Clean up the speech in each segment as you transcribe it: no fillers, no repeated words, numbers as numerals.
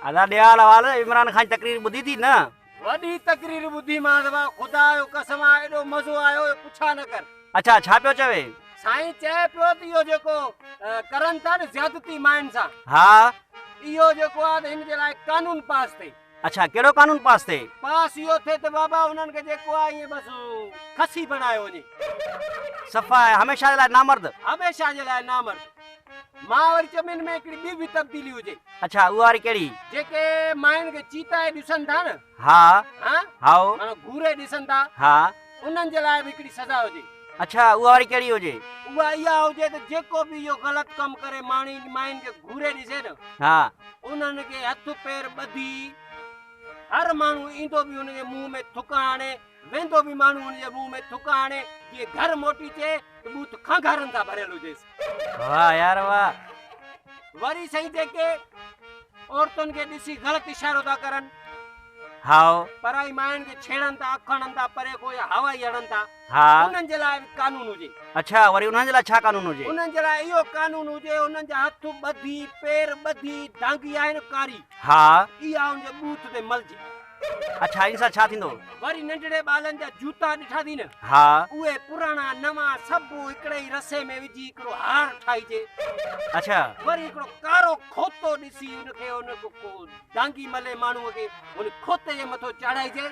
अदा ॾियाल वाल इमरान खान जी तकरीर ॿुधी थी न? वॾी तकरीर ॿुधी मां दफ़ा ख़ुदा जो कसम आहे एॾो मज़ो आयो पुछा न कर। अच्छा छा पियो चवे? साईं चए पियो त इहो जेको करनि था न ज़्यादती मायुनि सां, हाँ इहो जेको आहे त हिन जे लाइ कानून पास थिए। अच्छा कहिड़ो कानून पास थिए? पास इहो थिए त बाबा हुननि खे जेको आहे ईअं बसि खसी बणायो वञे, सफ़ा आहे हमेशह जे लाइ नामर्द। हमेशह जे लाइ नामर्द। मां वरी चमिन में हिकिड़ी ॿी बि तब्दीली हुजे। अच्छा उहा वारी कहिड़ी? जेके मायुनि खे चीताए ॾिसनि था न, हाँ हा हाओ माना घूरे ॾिसनि था, हाँ उन्हनि जे लाइ बि हिकिड़ी सज़ा हुजे। अच्छा उहा वारी कहिड़ी हुजे? उहा इहा हुजे त जेको बि इहो ग़लति कमु करे मायुनि खे घूरे ॾिसे न, हाँ उन्हनि खे हथ पेर ॿधी, हर माण्हू ईंदो बि हुनजे मुंहं में थुक हणे, वेंदो बि माण्हू हुनजे मुंहं में थुक हणे, जीअं घर मोटी अचे त बूथ खंघरनि सां भरियल हुजेसि। वाह यार वाह। वरी सही जेके औरतुनि खे ॾिसी ग़लति इशारो था करनि, हाओ पराई मायुनि खे छेड़नि था, अखणनि था, परे कोई हवाई हणनि था, हाँ उन्हनि जे लाइ बि कानून हुजे। अच्छा वरी उन्हनि जे लाइ छा कानून हुजे? उन्हनि जे लाइ इहो कानून हुजे, उन्हनि जा हथ ॿधी, पेर ॿधी, डांगी आहे न कारी, हाँ इहा हुनजे बूथ ते मलजी। अच्छा इन सां छा थींदो? वरी नंढड़े ॿारनि जा जूता ॾिठा थी न, हाँ उहे पुराणा नवां सभु हिकिड़े ई रसे में विझी हिकिड़ो हार ठाहिजे। अच्छा वरी हिकिड़ो कारो खोतो ॾिसी उनखे उनखे को डांगी मले माण्हूअ खे उन खोते जे मथां चाढ़ाइजे,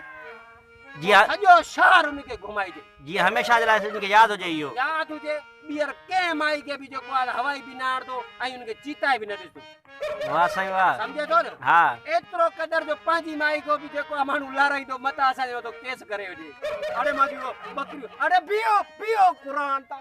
जीअं सॼो शहर उनखे घुमाइजे। जीअं हमेशह जे लाइ इनखे यादि हुजे इहो। यादि हुजे ॿीहर कंहिं माई खे बि जेको आहे हवाई बि न हणंदो ऐं उनखे चीताए बि न ॾिसंदो। वाह साईं वाह। सम्झे थो न? हाँ एतिरो क़दर जो पंहिंजी माई को बि जेको आहे माण्हू लाराईंदो मथां असांजे मथां केस करे वञे। अड़े मां बकरियूं, अड़े बीहो बीहो क़ुर था।